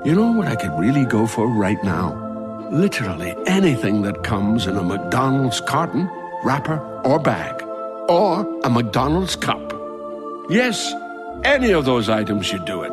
You know what I could really go for right now? Literally anything that comes in a McDonald's carton, wrapper, or bag. Or a McDonald's cup. Yes, any of those items should do it.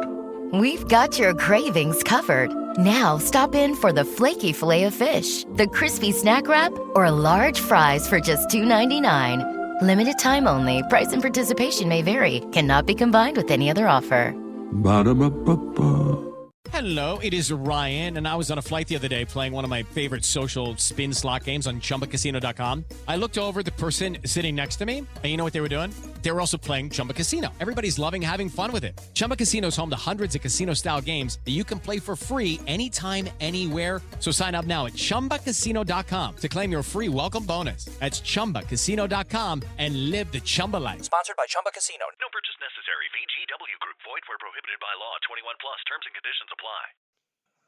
We've got your cravings covered. Now stop in for the flaky Filet-O-Fish, the crispy snack wrap, or large fries for just $2.99. Limited time only. Price and participation may vary. Cannot be combined with any other offer. Ba-da-ba-ba-ba. Hello, it is Ryan, and I was on a flight the other day playing one of my favorite social spin slot games on ChumbaCasino.com. I looked over at the person sitting next to me, and you know what they were doing? They were also playing Chumba Casino. Everybody's loving having fun with it. Chumba Casino is home to hundreds of casino-style games that you can play for free anytime, anywhere. So sign up now at ChumbaCasino.com to claim your free welcome bonus. That's ChumbaCasino.com and live the Chumba life. Sponsored by Chumba Casino. No purchase necessary. VGW Group. Void where prohibited by law. 21 plus. Terms and conditions apply.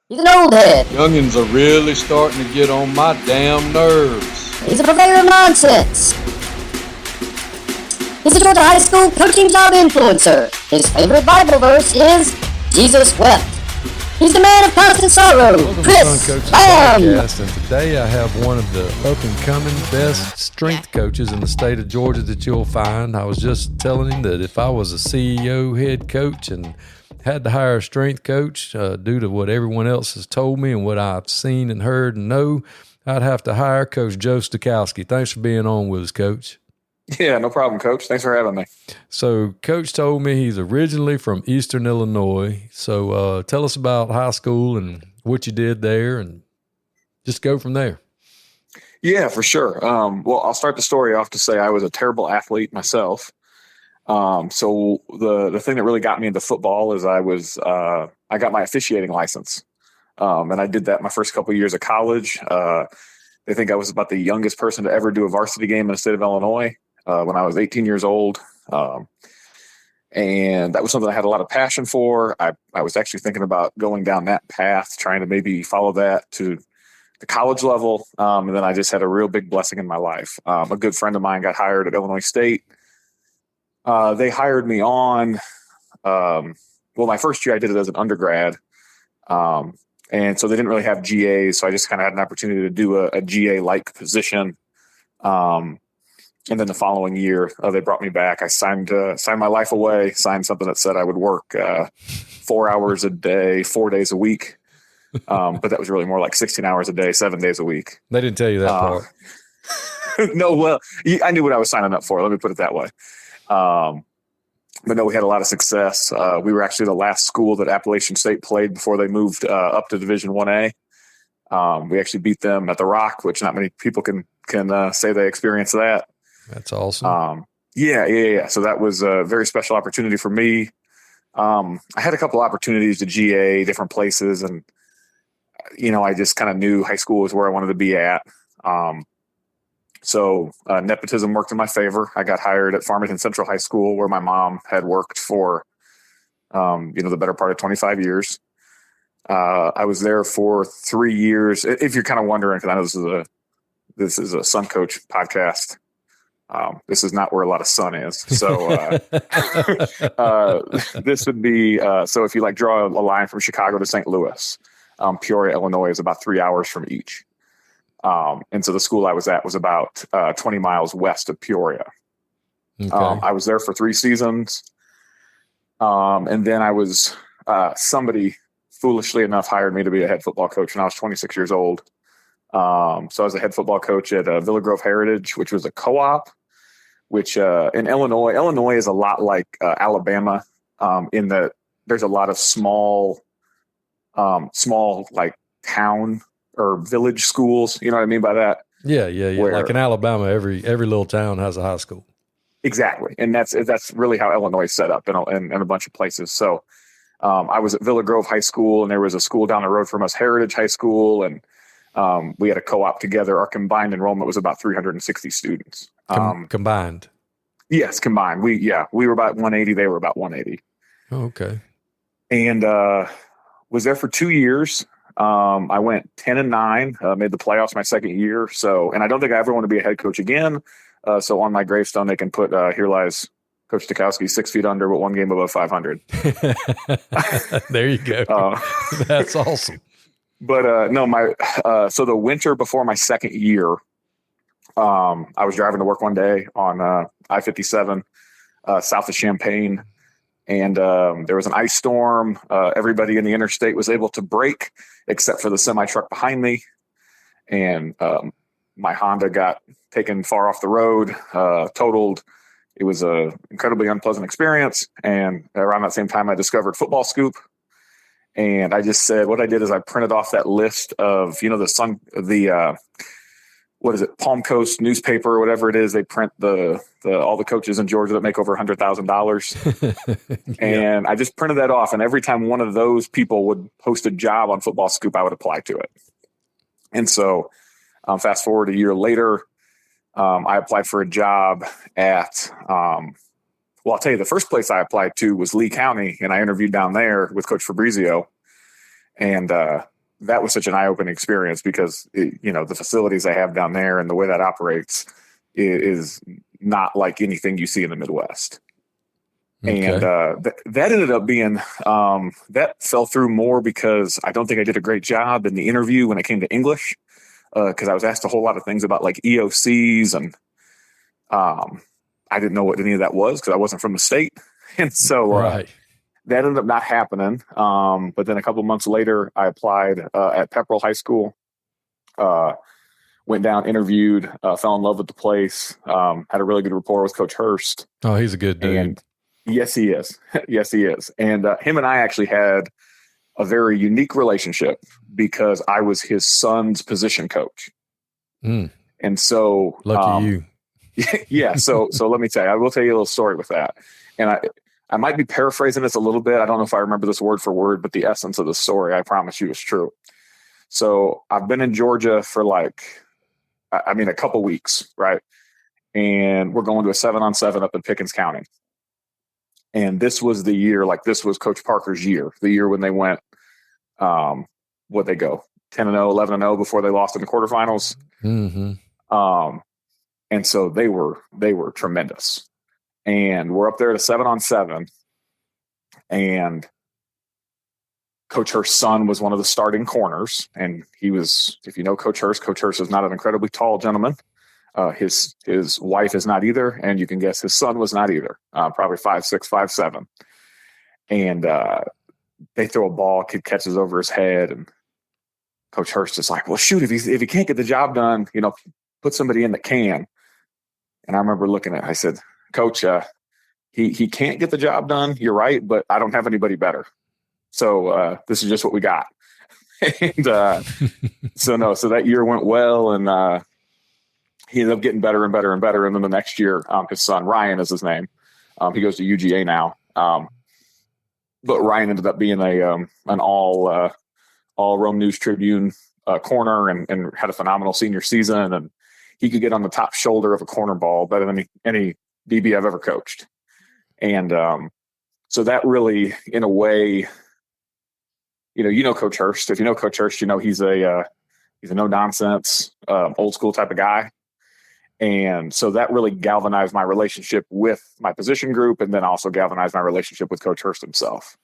He's an old head. Youngins are really starting to get on my damn nerves. He's a purveyor of nonsense. He's a Georgia high school coaching job influencer. His favorite Bible verse is, Jesus wept. He's the man of constant sorrow, Welcome Chris to Coach's Bam! Podcast, and today I have one of the up-and-coming best strength coaches in the state of Georgia that you'll find. I was just telling him that if I was a CEO head coach and had to hire a strength coach due to what everyone else has told me and what I've seen and heard and know, I'd have to hire Coach Joe Stokowski. Thanks for being on with us, Coach. Yeah, no problem, Coach. Thanks for having me. So Coach told me he's originally from Eastern Illinois. So tell us about high school and what you did there and just go from there. Yeah, for sure. Well, I'll start the story off to say I was a terrible athlete myself. So the thing that really got me into football is I got my officiating license. And I did that my first couple of years of college. They think I was about the youngest person to ever do a varsity game in the state of Illinois when I was 18 years old. And that was something I had a lot of passion for. I was actually thinking about going down that path, trying to maybe follow that to the college level. And then I just had a real big blessing in my life. A good friend of mine got hired at Illinois State. They hired me on, my first year I did it as an undergrad. And so they didn't really have GAs. So I just kind of had an opportunity to do a GA-like position. And then the following year, they brought me back. I signed my life away, signed something that said I would work 4 hours a day, 4 days a week. But that was really more like 16 hours a day, 7 days a week. They didn't tell you that part. No, well, I knew what I was signing up for. Let me put it that way. But no, we had a lot of success. We were actually the last school that Appalachian State played before they moved up to Division 1A. We actually beat them at the Rock, which not many people can say they experienced that. That's awesome. Yeah. So that was a very special opportunity for me. I had a couple opportunities to GA different places, and I just kind of knew high school was where I wanted to be at. So nepotism worked in my favor. I got hired at Farmington Central High School, where my mom had worked for, the better part of 25 years. I was there for 3 years. If you're kind of wondering, because I know this is a Sun Coach podcast. This is not where a lot of sun is. So this would be, so if you draw a line from Chicago to St. Louis, Peoria, Illinois is about 3 hours from each. And so the school I was at was about 20 miles west of Peoria. Okay. I was there for 3 seasons. And then I was, somebody foolishly enough hired me to be a head football coach when I was 26 years old. So I was a head football coach at Villa Grove Heritage, which was a co-op, which in Illinois is a lot like Alabama in that there's a lot of small like town or village schools. You know what I mean by that? Yeah. Where, like in Alabama, every little town has a high school. Exactly. And that's really how Illinois is set up in a bunch of places. So I was at Villa Grove High School, and there was a school down the road from us, Heritage High School, and we had a co-op together. Our combined enrollment was about 360 students. Combined? Yes, combined. We were about 180. They were about 180. Oh, okay. And was there for 2 years. I went 10-9, made the playoffs my second year. So, and I don't think I ever want to be a head coach again. So on my gravestone, they can put, here lies Coach Stokowski, 6 feet under, but one game above 500. There you go. That's awesome. But no, so the winter before my second year, I was driving to work one day on I-57 south of Champaign, and there was an ice storm. Everybody in the interstate was able to brake except for the semi truck behind me, and my Honda got taken far off the road, totaled. It was a incredibly unpleasant experience. And around that same time, I discovered Football Scoop. And I just said, what I did is I printed off that list of, what is it, Palm Coast newspaper or whatever it is. They print all the coaches in Georgia that make over $100,000. And I just printed that off. And every time one of those people would post a job on Football Scoop, I would apply to it. And so fast forward a year later, I applied for a job at, I'll tell you, the first place I applied to was Lee County, and I interviewed down there with Coach Fabrizio. And that was such an eye-opening experience because, the facilities I have down there and the way that operates is not like anything you see in the Midwest. Okay. And that ended up being, that fell through more because I don't think I did a great job in the interview when it came to English, because I was asked a whole lot of things about like EOCs, and I didn't know what any of that was because I wasn't from the state. And so that ended up not happening. But then a couple months later, I applied at Pepperell High School, went down, interviewed, fell in love with the place, had a really good rapport with Coach Hurst. Oh, he's a good dude. And yes, he is. Yes, he is. And him and I actually had a very unique relationship because I was his son's position coach. And so lucky you. Yeah. So let me tell you, I will tell you a little story with that. And I might be paraphrasing this a little bit. I don't know if I remember this word for word, but the essence of the story, I promise you, is true. So I've been in Georgia for a couple weeks, right? And we're going to a 7-on-7 up in Pickens County. And this was the year, this was Coach Parker's year, the year when they went, what'd they go? 10-0, 11-0 before they lost in the quarterfinals. Mm-hmm. And so they were tremendous. And we're up there at a 7-on-7. And Coach Hurst's son was one of the starting corners. And he was, if you know Coach Hurst is not an incredibly tall gentleman. His wife is not either. And you can guess his son was not either. Probably 5'6", 5'7". And they throw a ball, kid catches over his head. And Coach Hurst is like, well, shoot, if he can't get the job done, put somebody in that can. And I remember looking at it, I said, Coach, he can't get the job done. You're right, but I don't have anybody better. So this is just what we got. And so that year went well, and he ended up getting better and better and better. And then the next year, his son, Ryan is his name. He goes to UGA now. But Ryan ended up being an all Rome News Tribune corner and had a phenomenal senior season. And he could get on the top shoulder of a corner ball better than any DB I've ever coached. And so that really, in a way, Coach Hurst. If you know Coach Hurst, he's a no nonsense, old school type of guy. And so that really galvanized my relationship with my position group, and then also galvanized my relationship with Coach Hurst himself.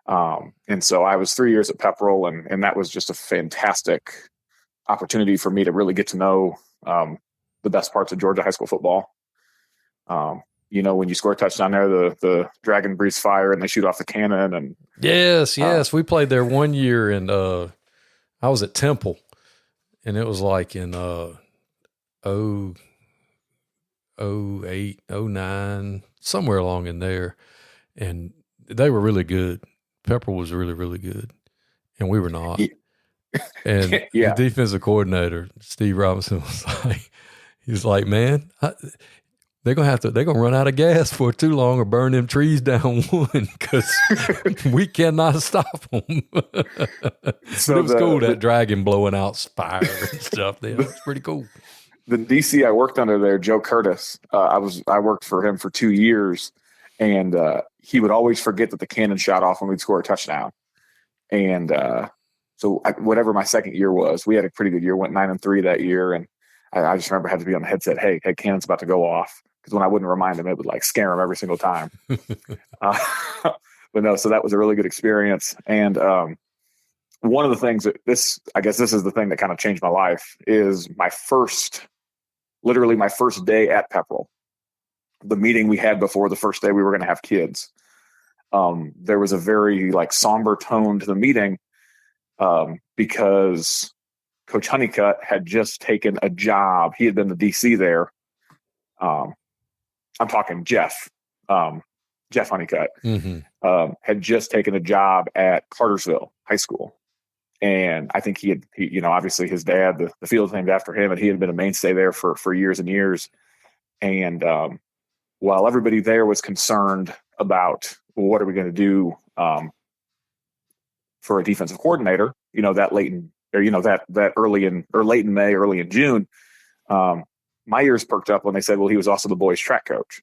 And so I was 3 years at Pepperell, and that was just a fantastic opportunity for me to really get to know the best parts of Georgia high school football. When you score a touchdown there, the dragon breathes fire and they shoot off the cannon. And yes, we played there one year, and I was at Temple, and it was like in 08, 09, somewhere along in there, and they were really good. Pepperell was really, really good, and we were not. And the defensive coordinator, Steve Robinson, he's like, man, they're gonna run out of gas for too long or burn them trees down one because we cannot stop them. So it was cool, that dragon blowing out fire and stuff. There, it's pretty cool. The DC I worked under there, Joe Curtis, I worked for him for 2 years, and he would always forget that the cannon shot off when we'd score a touchdown. And so whatever my second year was, we had a pretty good year, went 9-3 that year. And I just remember I had to be on the headset, hey, cannon's about to go off. because when I wouldn't remind him, it would like scare him every single time. But no, so that was a really good experience. And one of the things I guess this is the thing that kind of changed my life, is literally my first day at Pepperell, the meeting we had before the first day we were going to have kids. There was a very like somber tone to the meeting because Coach Honeycutt had just taken a job. He had been the DC there. I'm talking Jeff Honeycutt, had just taken a job at Cartersville High School. And I think he obviously his dad, the field's named after him, and he had been a mainstay there for years and years. And while everybody there was concerned about, well, what are we going to do for a defensive coordinator, that late in May, early in June, my ears perked up when they said, well, he was also the boys track coach.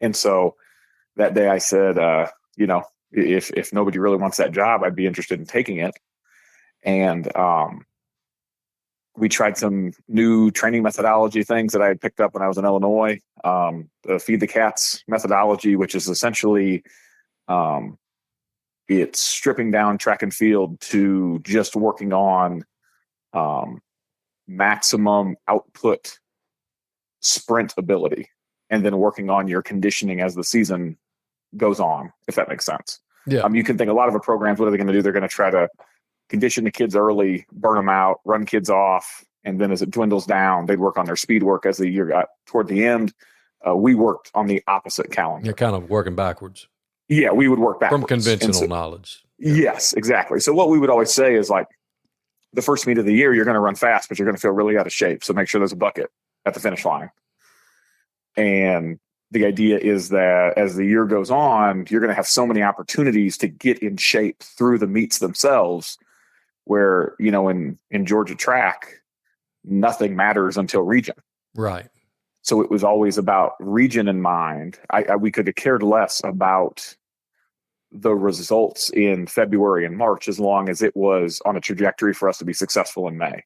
And so that day I said, if nobody really wants that job, I'd be interested in taking it. And we tried some new training methodology things that I had picked up when I was in Illinois. The Feed the Cats methodology, which is essentially it's stripping down track and field to just working on maximum output sprint ability, and then working on your conditioning as the season goes on, if that makes sense. Yeah. You can think a lot of the programs, what are they going to do? They're going to try to condition the kids early, burn them out, run kids off. And then as it dwindles down, they'd work on their speed work as the year got toward the end. We worked on the opposite calendar. You're kind of working backwards. Yeah, we would work backwards. From conventional knowledge. Yes, exactly. So what we would always say is like, the first meet of the year, you're going to run fast, but you're going to feel really out of shape. So make sure there's a bucket at the finish line. And the idea is that as the year goes on, you're going to have so many opportunities to get in shape through the meets themselves, where, in Georgia track, nothing matters until region. Right. So it was always about region in mind. We could have cared less about the results in February and March, as long as it was on a trajectory for us to be successful in May.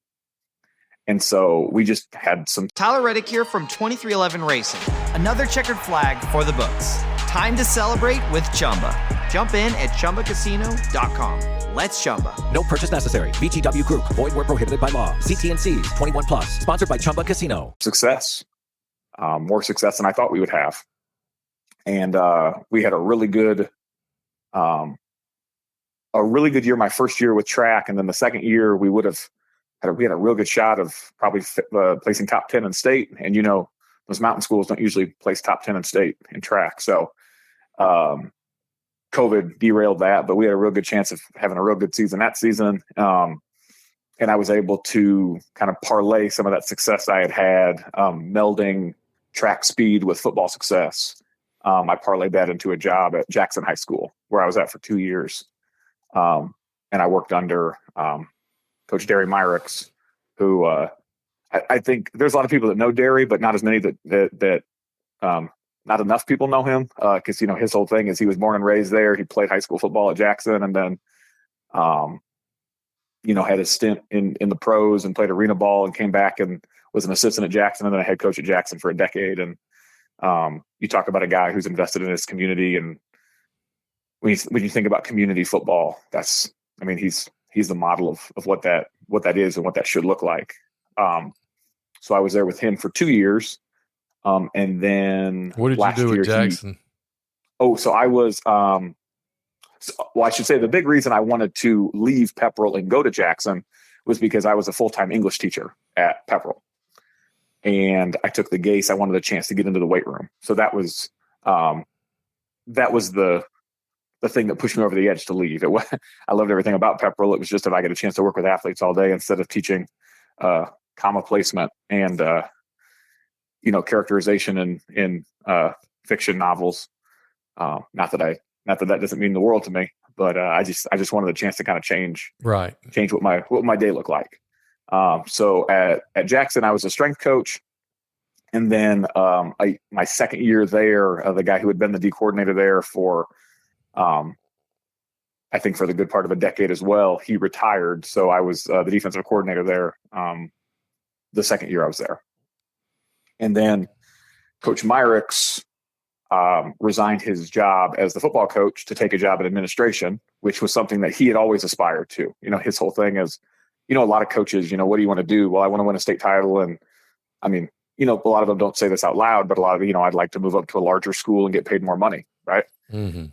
And so we just had some. Tyler Reddick here from 2311 Racing. Another checkered flag for the books. Time to celebrate with Chumba. Jump in at ChumbaCasino.com. Let's Chumba. No purchase necessary. VGW Group. Void where prohibited by law. CT&Cs. 21+. Sponsored by Chumba Casino. Success. More success than I thought we would have. And we had a really good year my first year with track. And then the second year we had a real good shot of probably placing top 10 in state. And, those mountain schools don't usually place top 10 in state in track. So COVID derailed that, but we had a real good chance of having a real good season that season. And I was able to kind of parlay some of that success I had melding track speed with football success. I parlayed that into a job at Jackson High School, where I was at for 2 years. And I worked under Coach Derry Myricks, who I think there's a lot of people that know Derry, but not as many that not enough people know him, because his whole thing is he was born and raised there. He played high school football at Jackson, and then had a stint in the pros and played arena ball, and came back and was an assistant at Jackson and then a head coach at Jackson for a decade. And you talk about a guy who's invested in his community, and when you think about community football, he's the model of what that is and what that should look like. So I was there with him for 2 years. And then what did you do with Jackson? So I was, I should say the big reason I wanted to leave Pepperell and go to Jackson was because I was a full-time English teacher at Pepperell. And I took the GACE. I wanted a chance to get into the weight room. So that was the thing that pushed me over the edge to leave. I loved everything about Pepperell. It was just if I get a chance to work with athletes all day instead of teaching comma placement and characterization in fiction novels. Not that that doesn't mean the world to me, but I just wanted a chance to kind of change what my day looked like. So at Jackson, I was a strength coach. And then my second year there, the guy who had been the D coordinator there for, I think for the good part of a decade as well, he retired. So I was the defensive coordinator there the second year I was there. And then Coach Myricks resigned his job as the football coach to take a job in administration, which was something that he had always aspired to. His whole thing is, a lot of coaches, what do you want to do? Well, I want to win a state title. And I mean, a lot of them don't say this out loud, but a lot of, I'd like to move up to a larger school and get paid more money. Right. Mm-hmm.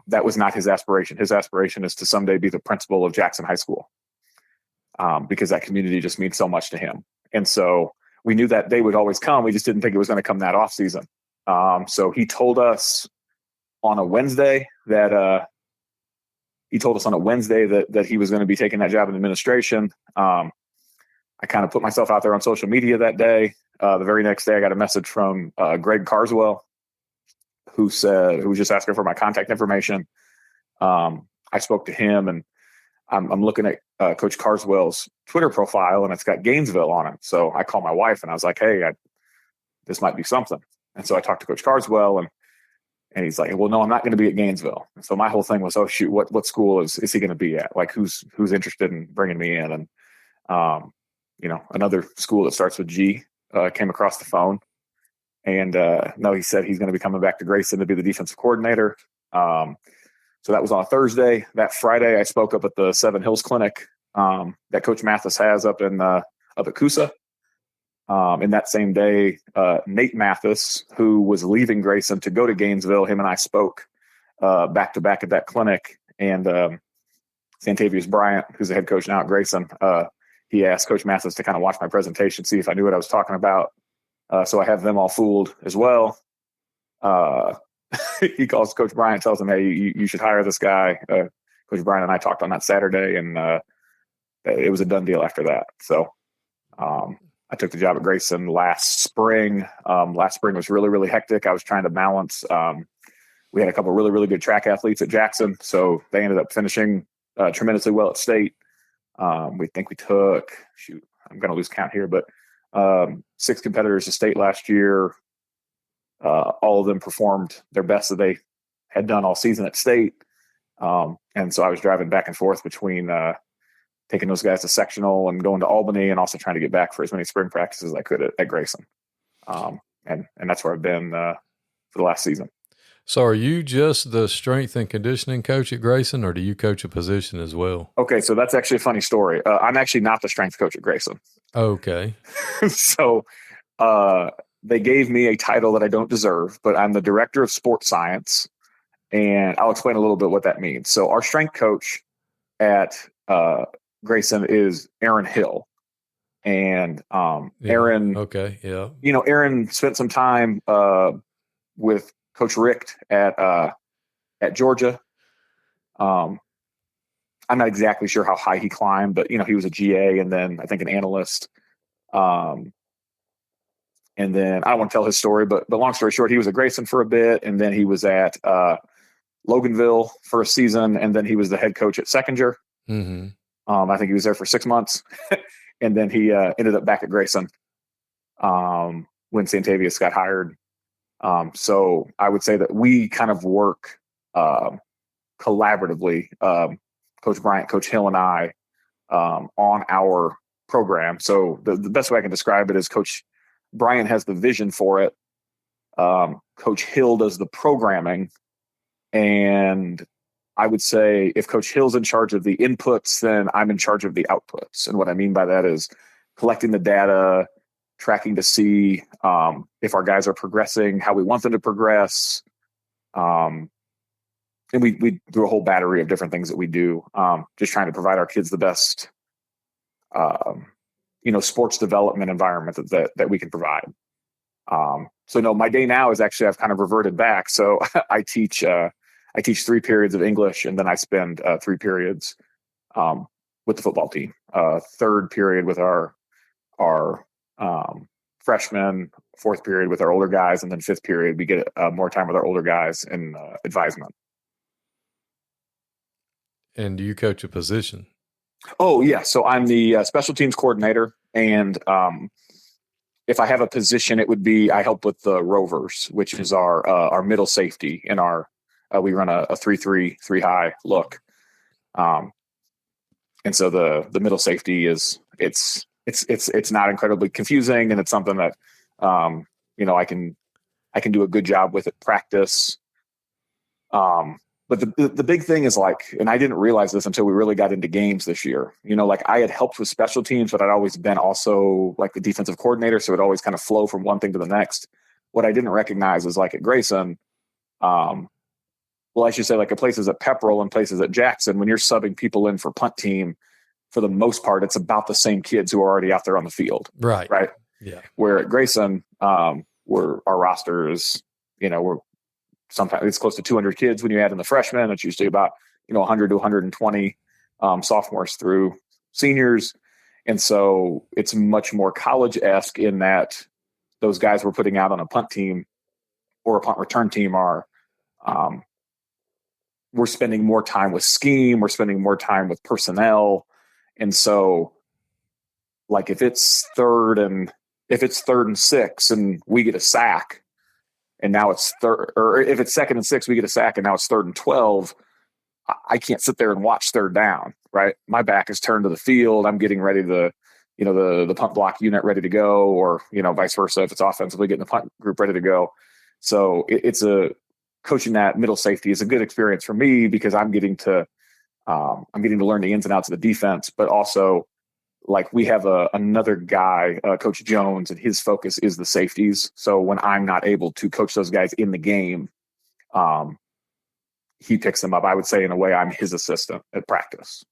That was not his aspiration. His aspiration is to someday be the principal of Jackson High School, because that community just means so much to him. And so we knew that day would always come. We just didn't think it was going to come that off season. So he told us on a Wednesday that he was going to be taking that job in administration. I kind of put myself out there on social media that day. The very next day, I got a message from Greg Carswell, who was just asking for my contact information. I spoke to him, and I'm looking at Coach Carswell's Twitter profile, and it's got Gainesville on it. So I called my wife, and I was like, "Hey, this might be something." And so I talked to Coach Carswell, and he's like, "Well, no, I'm not going to be at Gainesville." And so my whole thing was, "Oh shoot, what school is he going to be at? Like, who's interested in bringing me in?" And another school that starts with G came across the phone, and no, he said he's going to be coming back to Grayson to be the defensive coordinator. So that was on a Thursday. That Friday, I spoke up at the Seven Hills Clinic that Coach Mathis has up at Coosa. And that same day, Nate Mathis, who was leaving Grayson to go to Gainesville, him and I spoke back to back at that clinic. And Santavius Bryant, who's the head coach now at Grayson, he asked Coach Mathis to kind of watch my presentation, see if I knew what I was talking about. So I have them all fooled as well. He calls Coach Bryant, tells him, "Hey, you should hire this guy." Coach Bryant and I talked on that Saturday, and it was a done deal after that. So I took the job at Grayson last spring. Last spring was really, really hectic. I was trying to balance. We had a couple of really, really good track athletes at Jackson, so they ended up finishing tremendously well at state. We think we took, I'm going to lose count here, but 6 competitors to state last year. All of them performed their best that they had done all season at state. And so I was driving back and forth between taking those guys to sectional and going to Albany, and also trying to get back for as many spring practices as I could at Grayson. And that's where I've been for the last season. So are you just the strength and conditioning coach at Grayson, or do you coach a position as well? Okay, so that's actually a funny story. I'm actually not the strength coach at Grayson. Okay. So they gave me a title that I don't deserve, but I'm the director of sports science, and I'll explain a little bit what that means. So our strength coach at Grayson is Aaron Hill. And Aaron, okay, yeah. Aaron spent some time with Coach Richt at Georgia. I'm not exactly sure how high he climbed, but he was a GA and then I think an analyst. And then I don't want to tell his story, but long story short, he was at Grayson for a bit, and then he was at Loganville for a season, and then he was the head coach at Seconder. Mm-hmm. I think he was there for 6 months, and then he ended up back at Grayson when Santavius got hired. So I would say that we kind of work collaboratively, Coach Bryant, Coach Hill, and I on our program. So the best way I can describe it is Coach Bryant has the vision for it. Coach Hill does the programming, and I would say if Coach Hill's in charge of the inputs, then I'm in charge of the outputs. And what I mean by that is collecting the data, tracking to see if our guys are progressing, how we want them to progress. And we do a whole battery of different things that we do, just trying to provide our kids the best, sports development environment that we can provide. So no, my day now is actually, I've kind of reverted back. So I teach 3 periods of English, and then I spend 3 periods with the football team. 3rd period with our freshmen, 4th period with our older guys, and then 5th period we get more time with our older guys in advisement. And do you coach a position? Oh yeah, so I'm the special teams coordinator, and if I have a position, it would be I help with the Rovers, which is our middle safety in our. We run a 3-3 high look, and so the middle safety is it's not incredibly confusing, and it's something that I can I can do a good job with at practice. But the big thing is like, and I didn't realize this until we really got into games this year, like I had helped with special teams, but I'd always been also like the defensive coordinator. So it always kind of flow from one thing to the next. What I didn't recognize is like at Grayson, well, I should say like at places at Pepperell and places at Jackson, when you're subbing people in for punt team, for the most part, it's about the same kids who are already out there on the field. Right. Right. Yeah. Where at Grayson, where our roster is, we're sometimes it's close to 200 kids when you add in the freshmen. It's usually about, 100 to 120 sophomores through seniors. And so it's much more college-esque in that those guys we're putting out on a punt team or a punt return team are, we're spending more time with scheme. We're spending more time with personnel. And so like if it's third and 6 and we get a sack, and now it's third, or if it's 2nd and 6, we get a sack, and now it's 3rd and 12. I can't sit there and watch 3rd down, right? My back is turned to the field. I'm getting ready to, the punt block unit ready to go, or, vice versa. If it's offensively, getting the punt group ready to go. So it's coaching that middle safety is a good experience for me because I'm getting to learn the ins and outs of the defense, but also like we have another guy, Coach Jones, and his focus is the safeties. So when I'm not able to coach those guys in the game, he picks them up. I would say in a way I'm his assistant at practice.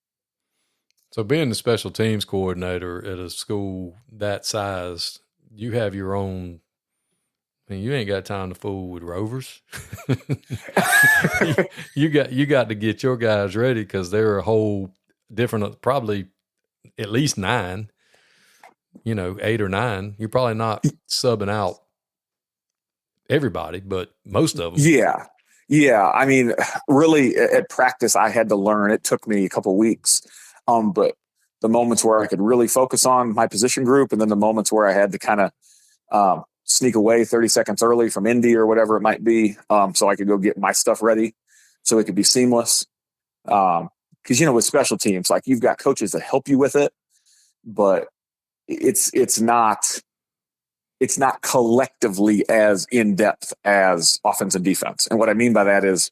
So being the special teams coordinator at a school that size, you have your own. I mean, you ain't got time to fool with rovers. you got to get your guys ready because they're a whole different, probably at least 9, 8 or 9. You're probably not subbing out everybody, but most of them. Yeah. Yeah. I mean, really at practice, I had to learn. It took me a couple of weeks. But the moments where I could really focus on my position group, and then the moments where I had to kind of sneak away 30 seconds early from Indy or whatever it might be, so I could go get my stuff ready so it could be seamless. Because, with special teams, like you've got coaches that help you with it, but it's not collectively as in depth as offense and defense. And what I mean by that is,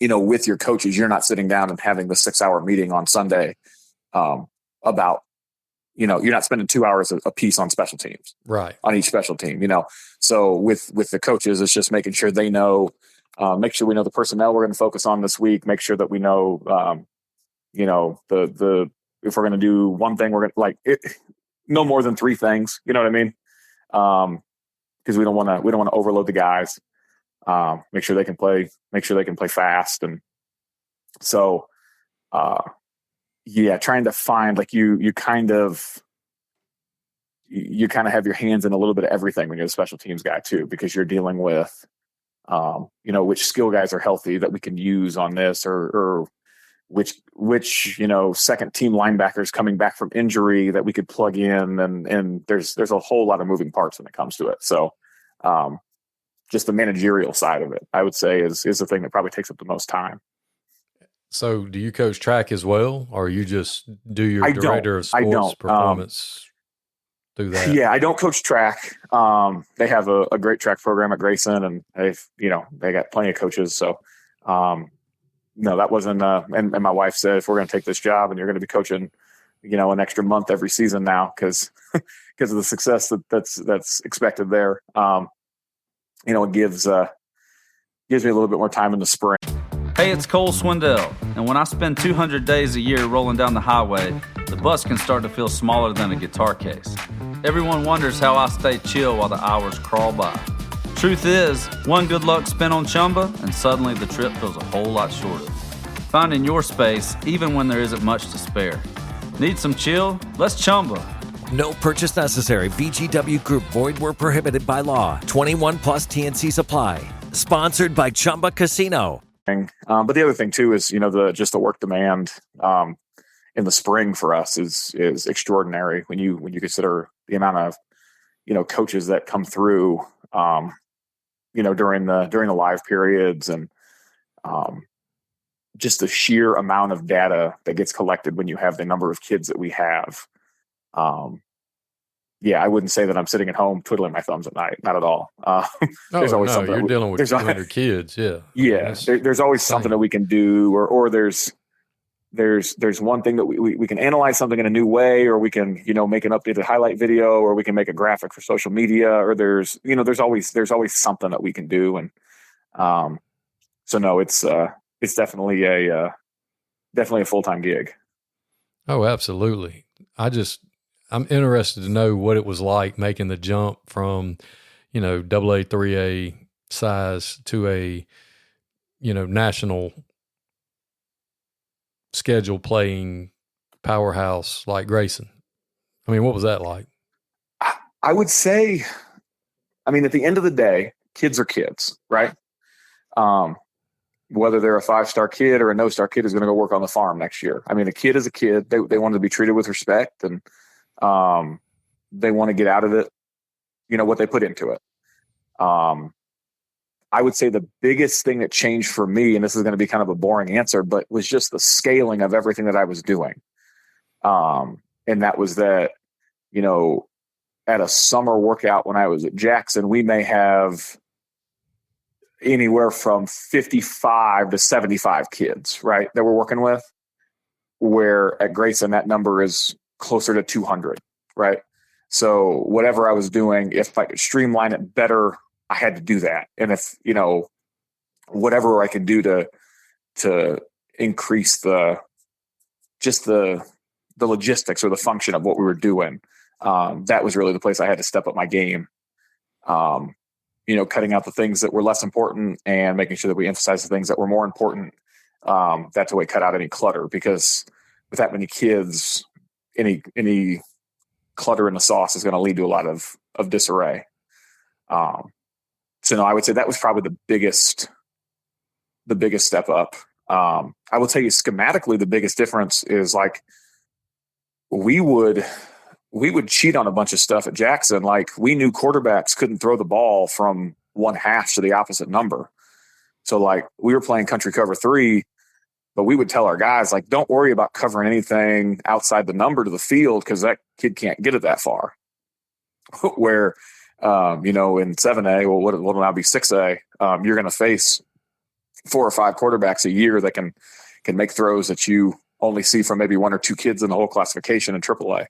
with your coaches, you're not sitting down and having the 6-hour meeting on Sunday about, you're not spending 2 hours a piece on special teams, right? On each special team, So with the coaches, it's just making sure they know. Make sure we know the personnel we're going to focus on this week. Make sure that we know, the if we're going to do one thing, we're going to no more than 3 things. You know what I mean? Because we don't want to overload the guys. Make sure they can play fast, and so trying to find you kind of have your hands in a little bit of everything when you're a special teams guy too, because you're dealing with. Which skill guys are healthy that we can use on this, or which second team linebackers coming back from injury that we could plug in, and there's a whole lot of moving parts when it comes to it. So just the managerial side of it, I would say is the thing that probably takes up the most time. So do you coach track as well, or you just do your director of sports performance? Do that? Yeah, I don't coach track. They have a great track program at Grayson, and they got plenty of coaches. So, no, that wasn't. And my wife said, if we're going to take this job and you're going to be coaching, an extra month every season now because of the success that's expected there. It gives me a little bit more time in the spring. Hey, it's Cole Swindell, and when I spend 200 days a year rolling down the highway, the bus can start to feel smaller than a guitar case. Everyone wonders how I stay chill while the hours crawl by. Truth is, one good luck spin on Chumba, and suddenly the trip feels a whole lot shorter. Finding your space, even when there isn't much to spare. Need some chill? Let's Chumba. No purchase necessary. VGW Group. Void where prohibited by law. 21 plus TNC Supply. Sponsored by Chumba Casino. But the other thing too is, the work demand in the spring for us is extraordinary when you consider the amount of, coaches that come through, during the live periods, and just the sheer amount of data that gets collected when you have the number of kids that we have. yeah, I wouldn't say that I'm sitting at home twiddling my thumbs at night. Not at all. There's always something. You're dealing with 200 kids. Yeah. Yeah. There's always something that we can do, or there's one thing that we can analyze something in a new way, or we can, make an updated highlight video, or we can make a graphic for social media, or there's always something that we can do. And, so no, it's definitely a full-time gig. Oh, absolutely. I'm interested to know what it was like making the jump from, AA, 3A size to a, national schedule playing powerhouse like Grayson. I mean, what was that like? I would say, at the end of the day, kids are kids, right? Whether they're a 5-star kid or a no-star kid is going to go work on the farm next year. A kid is a kid. They want to be treated with respect, and they want to get out of it, what they put into it. I would say the biggest thing that changed for me, and this is going to be kind of a boring answer, but was just the scaling of everything that I was doing. And that was that, at a summer workout when I was at Jackson, we may have anywhere from 55 to 75 kids, right, that we're working with, where at Grayson, that number is closer to 200, right? So whatever I was doing, if I could streamline it better, I had to do that. And if, whatever I could do to increase the logistics or the function of what we were doing, that was really the place I had to step up my game. Cutting out the things that were less important and making sure that we emphasize the things that were more important. That's a way to cut out any clutter, because with that many kids, any clutter in the sauce is going to lead to a lot of disarray. So no, I would say that was probably the biggest step up. I will tell you schematically, the biggest difference is like we would cheat on a bunch of stuff at Jackson. Like we knew quarterbacks couldn't throw the ball from one half to the opposite number. So like we were playing country cover 3, but we would tell our guys, like, don't worry about covering anything outside the number to the field, because that kid can't get it that far. Where, in 7A, well, what will now be 6A, you're going to face 4 or 5 quarterbacks a year that can make throws that you only see from maybe 1 or 2 kids in the whole classification in AAA.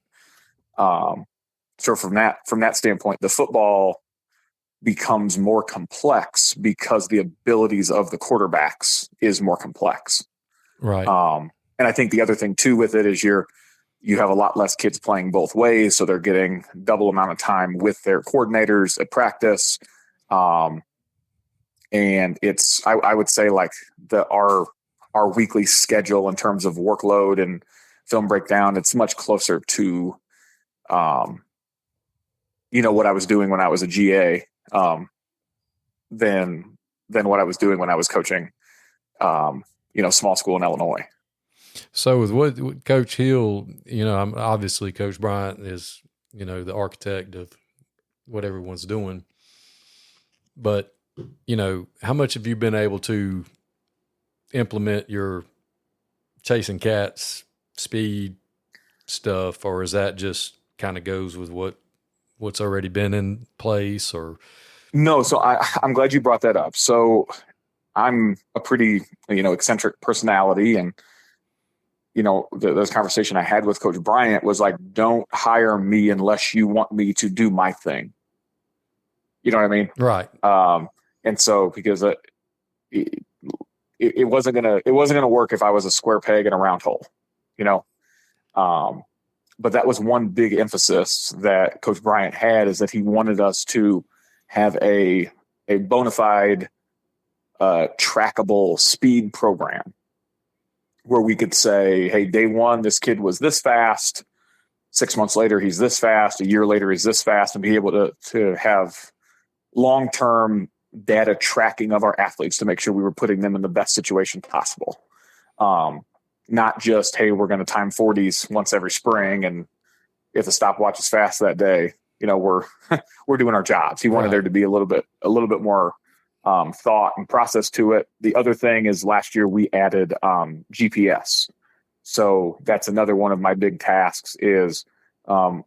So from that standpoint, the football becomes more complex because the abilities of the quarterbacks is more complex. Right. And I think the other thing too with it is you have a lot less kids playing both ways. So they're getting double amount of time with their coordinators at practice. And it's, I would say like our weekly schedule in terms of workload and film breakdown, it's much closer to, what I was doing when I was a GA, than what I was doing when I was coaching, small school in Illinois. So with what Coach Hill, I'm obviously Coach Bryant is, the architect of what everyone's doing, but how much have you been able to implement your chasing cats speed stuff, or is that just kind of goes with what's already been in place? Or no, so I'm glad you brought that up. So I'm a pretty eccentric personality, and this conversation I had with Coach Bryant was like, don't hire me unless you want me to do my thing. You know what I mean? Right. And so because it wasn't gonna work if I was a square peg in a round hole, but that was one big emphasis that Coach Bryant had, is that he wanted us to have a bona fide, trackable speed program where we could say, hey, day 1, this kid was this fast. 6 months later, he's this fast. A year later, he's this fast, and be able to have long-term data tracking of our athletes to make sure we were putting them in the best situation possible. Not just, hey, we're going to time 40s once every spring, and if the stopwatch is fast that day, we're doing our jobs. He wanted there to be a little bit more thought and process to it. The other thing is last year we added GPS. So that's another one of my big tasks is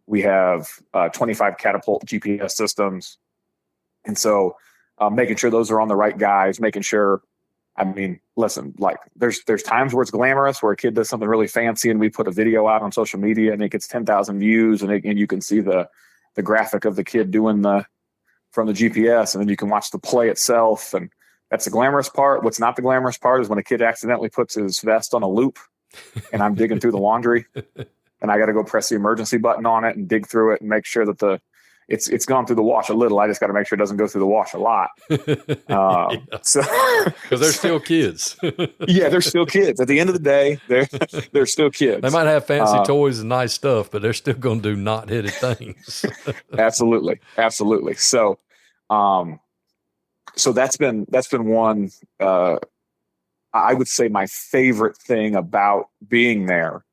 We have 25 catapult GPS systems. And so making sure those are on the right guys, making sure, I mean, listen, like there's times where it's glamorous, where a kid does something really fancy and we put a video out on social media and it gets 10,000 views and you can see the graphic of the kid doing from the GPS, and then you can watch the play itself. And that's the glamorous part. What's not the glamorous part is when a kid accidentally puts his vest on a loop and I'm digging through the laundry and I got to go press the emergency button on it and dig through it and make sure that it's gone through the wash a little. I just got to make sure it doesn't go through the wash a lot. So because they're still kids. Yeah, they're still kids. At the end of the day, they're still kids. They might have fancy toys and nice stuff, but they're still going to do not hit things. Absolutely. So, so that's been one. I would say my favorite thing about being there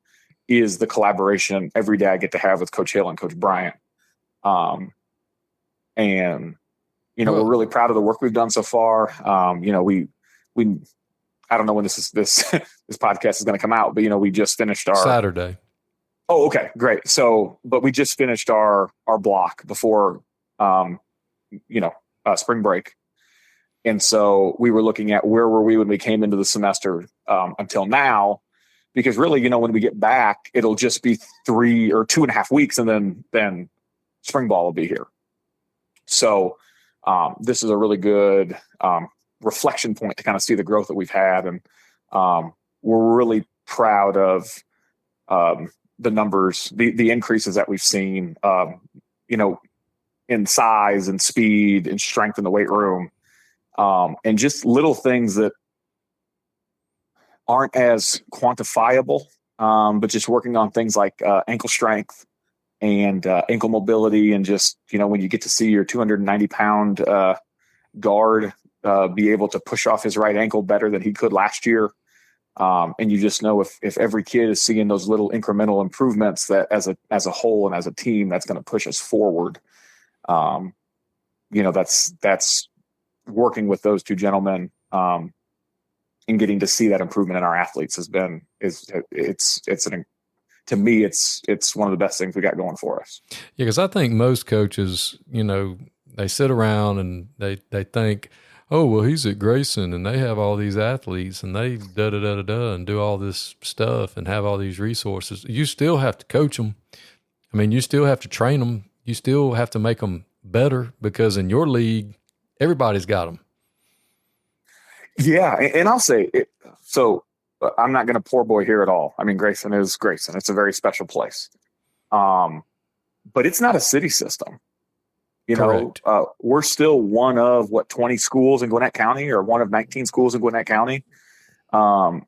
is the collaboration every day I get to have with Coach Hill and Coach Bryant. And, we're really proud of the work we've done so far. We I don't know when this podcast is going to come out, but, we just finished our Saturday. Oh, okay, great. So, but we just finished our block before, spring break. And so we were looking at where were we when we came into the semester, until now, because really, when we get back, it'll just be 3 or 2.5 weeks. And then spring ball will be here. So this is a really good reflection point to kind of see the growth that we've had. And we're really proud of the numbers, the increases that we've seen, in size and speed and strength in the weight room. And just little things that aren't as quantifiable, but just working on things like ankle strength and ankle mobility, and just, when you get to see your 290-pound guard be able to push off his right ankle better than he could last year. And you just know if every kid is seeing those little incremental improvements, that as a whole and as a team, that's going to push us forward. That's working with those two gentlemen, and getting to see that improvement in our athletes to me, it's one of the best things we got going for us. Yeah, because I think most coaches, they sit around and they think, oh, well, he's at Grayson and they have all these athletes and they da-da-da-da-da and do all this stuff and have all these resources. You still have to coach them. I mean, you still have to train them. You still have to make them better, because in your league, everybody's got them. Yeah, and I'll say it. So I'm not going to poor boy here at all. I mean, Grayson is Grayson. It's a very special place. But it's not a city system. We're still one of 20 schools in Gwinnett County, or one of 19 schools in Gwinnett County. So,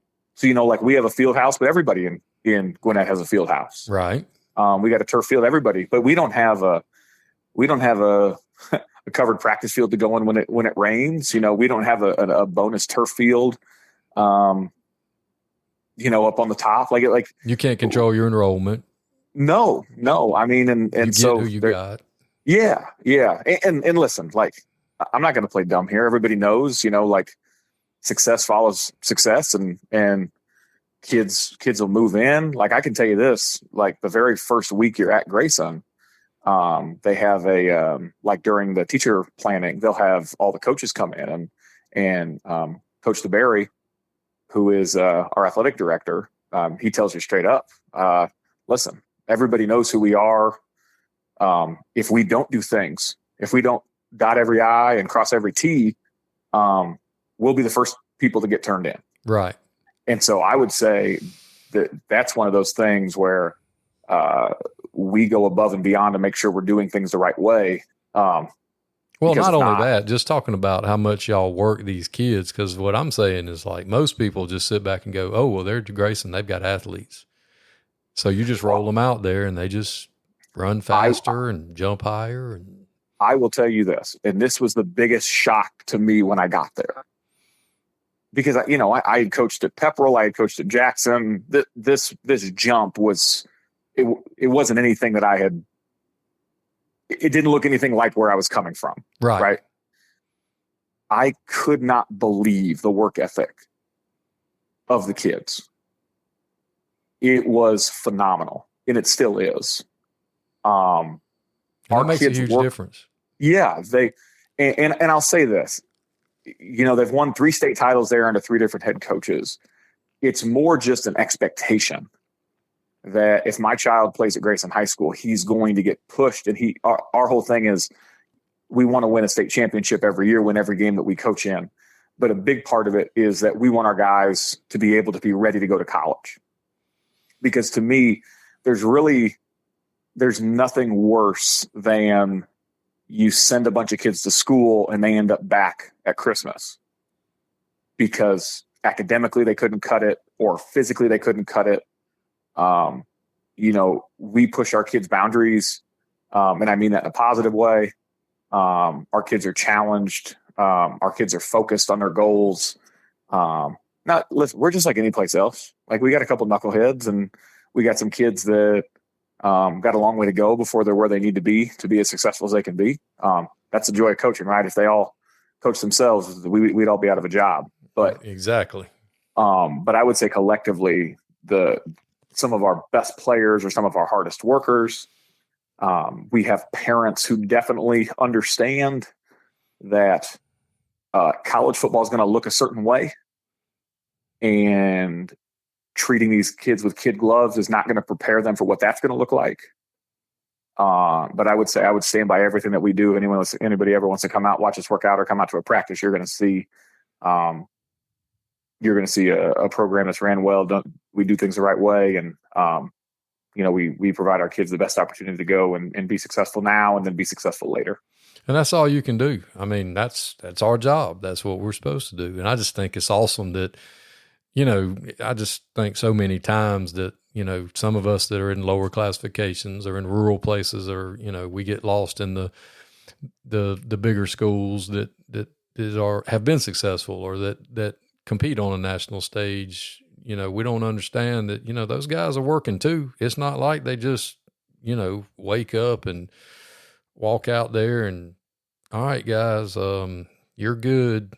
we have a field house, but everybody in Gwinnett has a field house. Right. We got a turf field, everybody, but we don't have a a covered practice field to go in when it rains. We don't have a bonus turf field, up on the top, like you can't control your enrollment. No. I mean, and you so who you got. Yeah. And listen, like, I'm not going to play dumb here. Everybody knows, success follows success, and kids will move in. Like, I can tell you this, like the very first week you're at Grayson, they have during the teacher planning, they'll have all the coaches come in and Coach DeBerry, who is our athletic director, he tells you straight up, listen, everybody knows who we are. If we don't do things, if we don't dot every I and cross every T, we'll be the first people to get turned in. Right. And so I would say that's one of those things where we go above and beyond to make sure we're doing things the right way. Well, not only that, just talking about how much y'all work these kids, because what I'm saying is, like, most people just sit back and go, oh, well, they're Grayson, they've got athletes. So you just roll them out there and they just run faster and jump higher. And I will tell you this, and this was the biggest shock to me when I got there. Because, I had coached at Pepperell, I had coached at Jackson. This jump was, it wasn't anything that I had. It didn't look anything like where I was coming from. Right. I could not believe the work ethic of the kids. It was phenomenal, and it still is. And that makes a huge difference. Yeah, and I'll say this, they've won 3 state titles there under 3 different head coaches. It's more just an expectation that if my child plays at Grayson High School, he's going to get pushed. And our whole thing is we want to win a state championship every year, win every game that we coach in. But a big part of it is that we want our guys to be able to be ready to go to college. Because to me, there's nothing worse than you send a bunch of kids to school and they end up back at Christmas because academically they couldn't cut it or physically they couldn't cut it. We push our kids' boundaries, and I mean that in a positive way. Our kids are challenged. Our kids are focused on their goals. Listen, we're just like any place else. Like we got a couple knuckleheads and we got some kids that got a long way to go before they're where they need to be as successful as they can be. That's the joy of coaching, right? If they all coach themselves, we'd all be out of a job. But exactly. But I would say collectively, some of our best players are some of our hardest workers. We have parents who definitely understand that college football is going to look a certain way, and treating these kids with kid gloves is not going to prepare them for what that's going to look like. But I would say I would stand by everything that we do. Anybody ever wants to come out, watch us work out, or come out to a practice, you're going to see a program that's ran well. We do things the right way, and we provide our kids the best opportunity to go and be successful now and then be successful later. And that's all you can do. I mean, that's our job. That's what we're supposed to do. And I just think it's awesome that, I just think so many times that, some of us that are in lower classifications or in rural places, or, we get lost in the bigger schools that have been successful or that compete on a national stage. We don't understand that, those guys are working too. It's not like they just, wake up and walk out there and, all right, guys, you're good.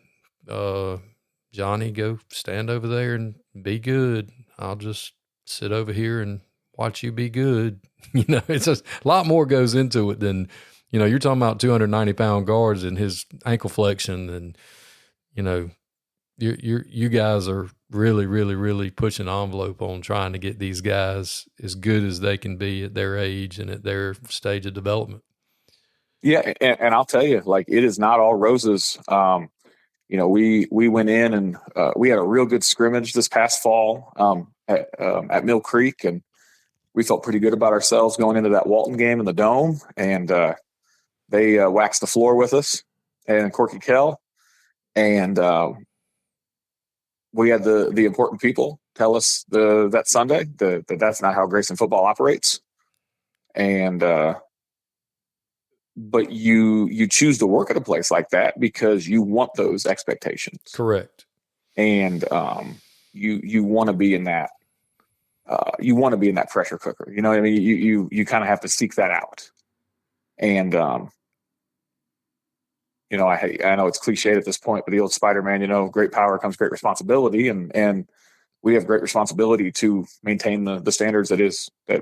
Johnny, go stand over there and be good. I'll just sit over here and watch you be good. It's just a lot more goes into it than, you're talking about 290-pound guards and his ankle flexion, and, you guys are really, really, really pushing the envelope on trying to get these guys as good as they can be at their age and at their stage of development. Yeah, and I'll tell you, like, it is not all roses. We went in and we had a real good scrimmage this past fall at Mill Creek, and we felt pretty good about ourselves going into that Walton game in the Dome. And they waxed the floor with us and Corky Kell, and we had the important people tell us that Sunday that that's not how Grayson football operates, and but you choose to work at a place like that because you want those expectations. Correct. And you want to be in that. You want to be in that pressure cooker. You know what I mean? You kind of have to seek that out. And I know it's cliched at this point, but the old Spider-Man, great power comes great responsibility, and we have great responsibility to maintain the standards that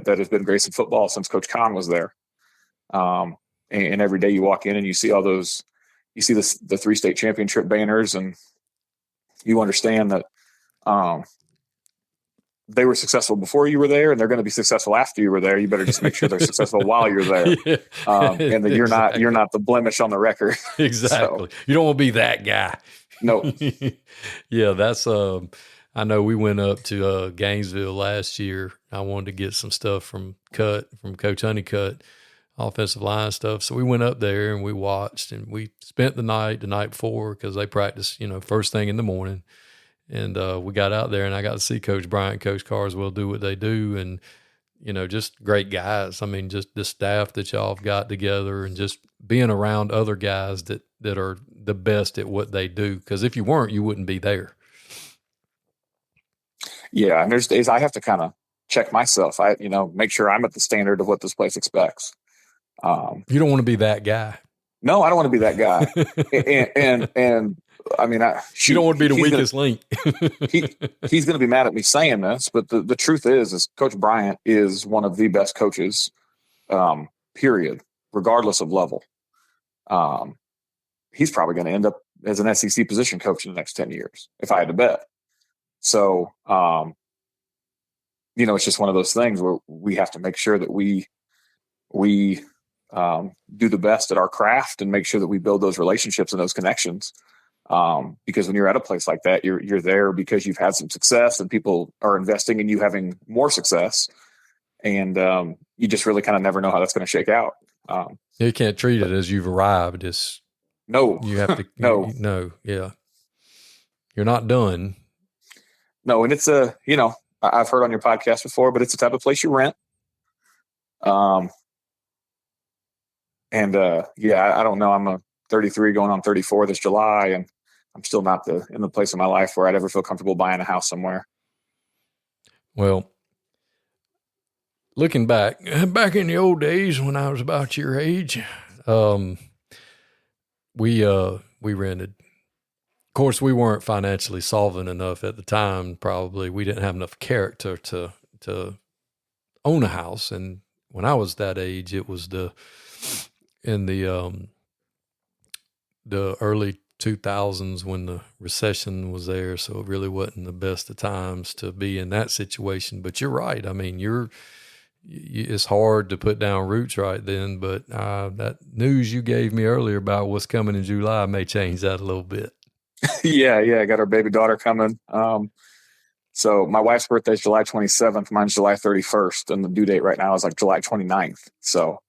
has been Grayson football since Coach Kahn was there. And every day you walk in and you see all those, you see the 3 state championship banners, and you understand that they were successful before you were there, and they're going to be successful after you were there. You better just make sure they're successful while you're there, and that you're not the blemish on the record. Exactly. So, you don't want to be that guy. No. Yeah, that's. I know we went up to Gainesville last year. I wanted to get some stuff from Coach Honeycutt, offensive line stuff. So we went up there and we watched, and we spent the night before, because they practice, first thing in the morning. And we got out there, and I got to see Coach Bryant, Coach Carswell do what they do. And, just great guys. I mean, just the staff that y'all have got together, and just being around other guys that are the best at what they do. Because if you weren't, you wouldn't be there. Yeah. And there's days I have to kind of check myself. I, make sure I'm at the standard of what this place expects. You don't want to be that guy. No, I don't want to be that guy. and I mean, you don't want to be the weakest link. He's going to be mad at me saying this, but the truth is Coach Bryant is one of the best coaches period, regardless of level. He's probably going to end up as an SEC position coach in the next 10 years, if I had to bet. So, it's just one of those things where we have to make sure that we do the best at our craft and make sure that we build those relationships and those connections. Because when you're at a place like that, you're there because you've had some success and people are investing in you having more success. And you just really kind of never know how that's going to shake out. You can't treat it as you've arrived. No, you have to, no. Yeah. You're not done. No. And it's I've heard on your podcast before, but it's the type of place you rent. I don't know. I'm 33 going on 34 this July, and I'm still not in the place in my life where I'd ever feel comfortable buying a house somewhere. Well, looking back in the old days when I was about your age, we rented. Of course, we weren't financially solvent enough at the time. Probably we didn't have enough character to own a house. And when I was that age, it was in the early 2000s when the recession was there. So it really wasn't the best of times to be in that situation. But you're right. I mean, it's hard to put down roots right then, but that news you gave me earlier about what's coming in July may change that a little bit. Yeah. I got our baby daughter coming. So my wife's birthday is July 27th. Mine's July 31st. And the due date right now is like July 29th. So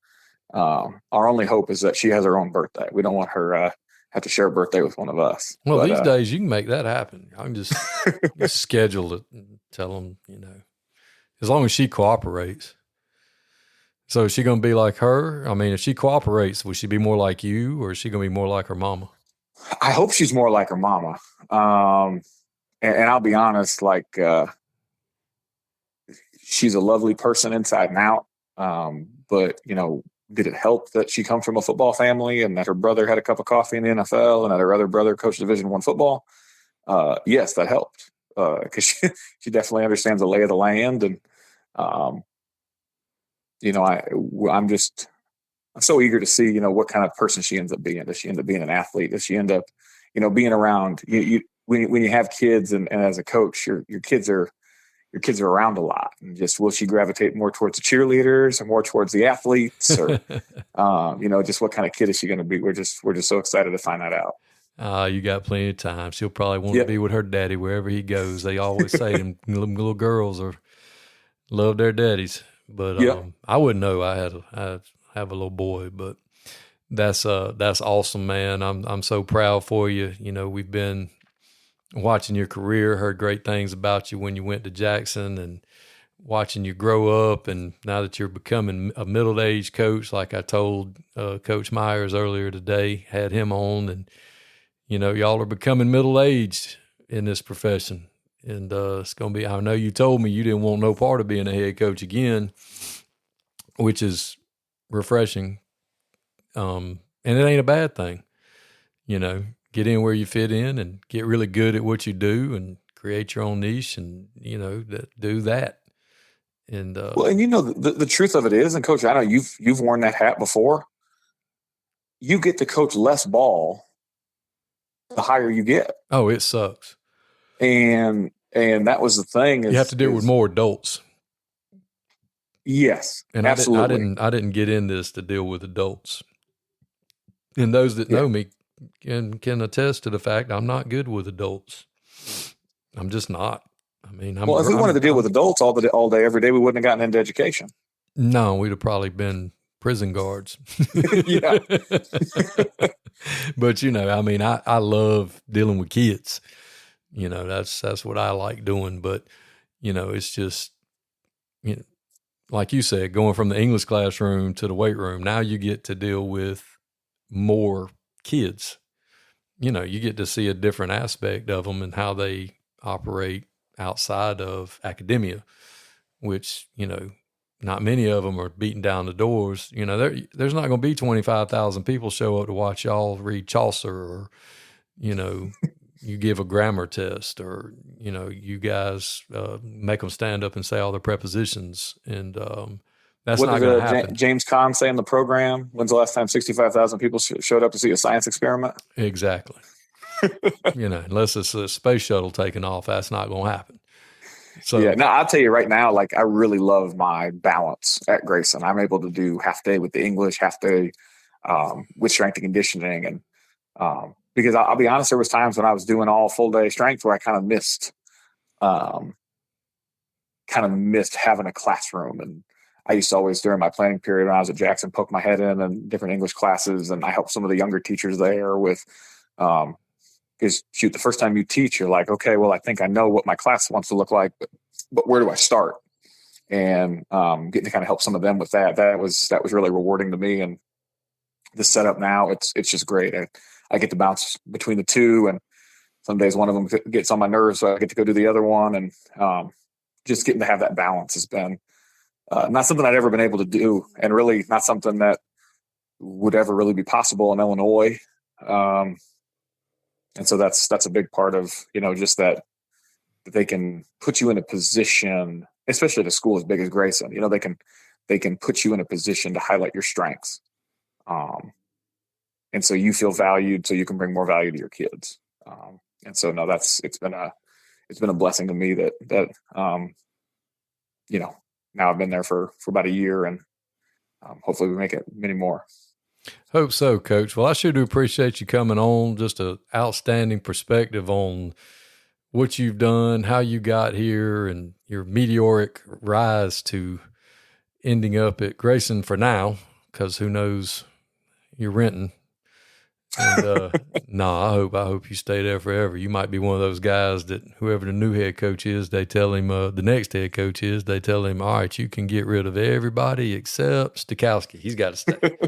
our only hope is that she has her own birthday. We don't want her have to share a birthday with one of us. Well, these days you can make that happen. I can just schedule it and tell them, as long as she cooperates. So is she going to be like her? I mean, if she cooperates, will she be more like you, or is she going to be more like her mama? I hope she's more like her mama. And I'll be honest, she's a lovely person inside and out. But, did it help that she comes from a football family and that her brother had a cup of coffee in the NFL and that her other brother coached Division I football? Yes, that helped. Because she definitely understands the lay of the land. And, I'm so eager to see, what kind of person she ends up being. Does she end up being an athlete? Does she end up, being around when you have kids and as a coach, your kids are around a lot, and just, will she gravitate more towards the cheerleaders or more towards the athletes, or, just what kind of kid is she going to be? We're just so excited to find that out. You got plenty of time. She'll probably want to be with her daddy wherever he goes. They always say them little girls love their daddies. But I wouldn't know. I have a little boy, but that's awesome, man. I'm so proud for you. We've been watching your career, heard great things about you when you went to Jackson, and watching you grow up. And now that you're becoming a middle-aged coach, like I told Coach Myers earlier today, had him on, and y'all are becoming middle-aged in this profession. And it's going to be, I know you told me you didn't want no part of being a head coach again, which is refreshing. And it ain't a bad thing. Get in where you fit in and get really good at what you do and create your own niche and, do that. And, the truth of it is, and Coach, I know you've worn that hat before. You get to coach less ball the higher you get. Oh, it sucks. And that was the thing. You have to deal with more adults. Yes, and absolutely. I didn't get in this to deal with adults. And those that know me can attest to the fact I'm not good with adults. I'm just not. I mean, if we wanted to deal with adults all day, every day, we wouldn't have gotten into education. No, we'd have probably been prison guards. Yeah. But I love dealing with kids. That's what I like doing. But, it's just, like you said, going from the English classroom to the weight room, now you get to deal with more kids. You get to see a different aspect of them and how they operate outside of academia, which, not many of them are beating down the doors. There's not going to be 25,000 people show up to watch y'all read Chaucer, or, you give a grammar test, or, you guys make them stand up and say all their prepositions. And That's what not did going to happen. James Caan say in the program? When's the last time 65,000 people showed up to see a science experiment? Exactly. Unless it's a space shuttle taking off, that's not going to happen. So yeah, no, I'll tell you right now, like I really love my balance at Grayson. I'm able to do half day with the English, half day with strength and conditioning. And because I'll be honest, there was times when I was doing all full day strength where I kind of missed having a classroom. And I used to always, during my planning period when I was at Jackson, poke my head in different English classes. And I helped some of the younger teachers there with, because shoot, the first time you teach, you're like, okay, well, I think I know what my class wants to look like, but where do I start? And getting to kind of help some of them with that was really rewarding to me. And the setup now, it's just great. I get to bounce between the two, and some days one of them gets on my nerves, so I get to go do the other one. And just getting to have that balance has been not something I'd ever been able to do, and really not something that would ever really be possible in Illinois. And so that's a big part of, just that they can put you in a position, especially at a school as big as Grayson, they can put you in a position to highlight your strengths. And so you feel valued, so you can bring more value to your kids. And so, no, it's been a blessing to me that now I've been there for about a year, and hopefully we make it many more. Hope so, Coach. Well, I sure do appreciate you coming on. Just an outstanding perspective on what you've done, how you got here, and your meteoric rise to ending up at Grayson for now, because who knows, you're renting. And I hope you stay there forever. You might be one of those guys that whoever the new head coach is, they tell him, the next head coach is, they tell him, all right, you can get rid of everybody except Stokowski. He's got to stay.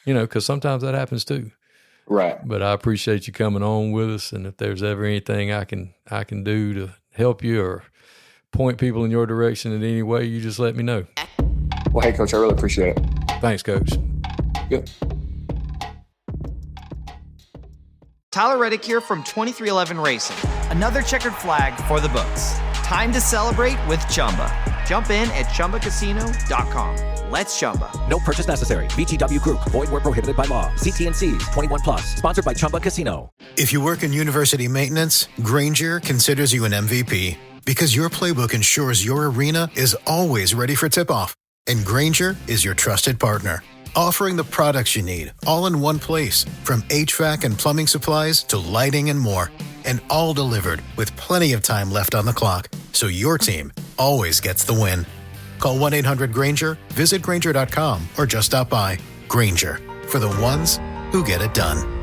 Because sometimes that happens too. Right. But I appreciate you coming on with us. And if there's ever anything I can do to help you or point people in your direction in any way, you just let me know. Well, hey, Coach, I really appreciate it. Thanks, Coach. Good. Tyler Reddick here from 2311 Racing. Another checkered flag for the books. Time to celebrate with Chumba. Jump in at ChumbaCasino.com. Let's Chumba. No purchase necessary. VGW Group. Void where prohibited by law. See T&Cs. 21 plus. Sponsored by Chumba Casino. If you work in university maintenance, Grainger considers you an MVP because your playbook ensures your arena is always ready for tip-off. And Grainger is your trusted partner, offering the products you need all in one place, from HVAC and plumbing supplies to lighting and more. And all delivered with plenty of time left on the clock, so your team always gets the win. Call 1-800-GRAINGER, visit Grainger.com, or just stop by. Grainger, for the ones who get it done.